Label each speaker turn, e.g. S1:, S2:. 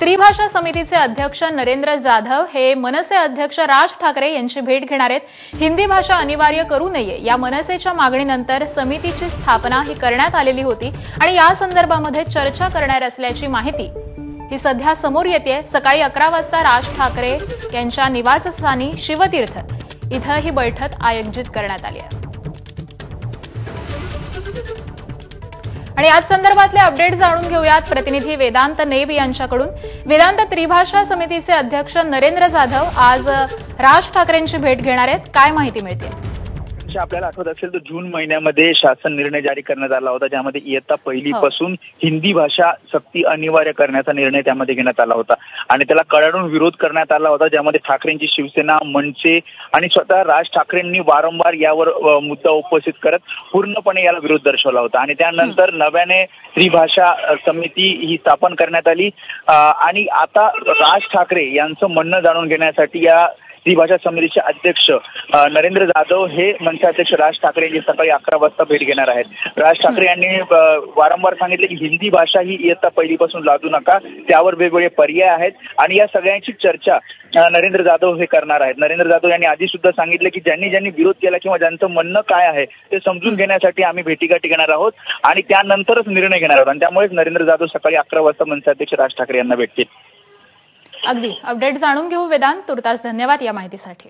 S1: त्रिभाषा समितीचे अध्यक्ष नरेंद्र जाधव हे मनसे अध्यक्ष राज ठाकरे यांची भेट घेणार आहेत। हिंदी भाषा अनिवार्य करू नये या मनसेच्या मागणीनंतर समितीची स्थापना ही करण्यात आलेली होती आणि या संदर्भामध्ये चर्चा करणार असल्याची माहिती ही सध्या समोर येते। सकाळी 11 वाजता राज ठाकरे यांच्या निवासस्थानी शिवतीर्थ इथं ही बैठक आयोजित करण्यात आली आहे। आणि आज संदर्भातले अपडेट जाणून घेऊयात प्रतिनिधी वेदांत नेब यांच्याकडून। वेदांत, त्रिभाषा समितीचे अध्यक्ष नरेंद्र जाधव आज राज ठाकरेंची भेट घेणार आहेत, काय माहिती मिळते?
S2: आपल्याला आठवत असेल तर जून महिन्यामध्ये शासन निर्णय जारी करण्यात आला होता, ज्यामध्ये इयत्ता पहिलीपासून हिंदी भाषा सक्ती अनिवार्य करण्याचा निर्णय त्यामध्ये घेण्यात आला होता आणि त्याला कडाडून विरोध करण्यात आला होता, ज्यामध्ये ठाकरेंची शिवसेना, मनसे आणि स्वतः राज ठाकरेंनी वारंवार यावर मुद्दा उपस्थित करत पूर्णपणे याला विरोध दर्शवला होता आणि त्यानंतर नव्याने त्रिभाषा समिती ही स्थापन करण्यात आली आणि आता राज ठाकरे यांचं म्हणणं जाणून घेण्यासाठी या त्रिभाषा समितीचे अध्यक्ष नरेंद्र जाधव हे मनसे अध्यक्ष राज ठाकरे यांची सकाळी 11 वाजता भेट घेणार आहेत। राज ठाकरे यांनी वारंवार सांगितले की हिंदी भाषा ही इयत्ता पहिलीपासून लादू नका, त्यावर वेगवेगळे पर्याय आहेत आणि या सगळ्यांची चर्चा नरेंद्र जाधव हे करणार आहेत। नरेंद्र जाधव यांनी आधी सुद्धा सांगितले की ज्यांनी विरोध केला किंवा ज्यांचं म्हणणं काय आहे ते समजून घेण्यासाठी आम्ही भेटीगाठी घेणार आहोत आणि त्यानंतरच निर्णय घेणार आहोत आणि त्यामुळेच नरेंद्र जाधव सकाळी 11 वाजता मनसे अध्यक्ष राज ठाकरे यांना भेटतील।
S1: अगदी अपडेट जाणून घेऊ वेदांत, तुर्तास धन्यवाद या माहितीसाठी।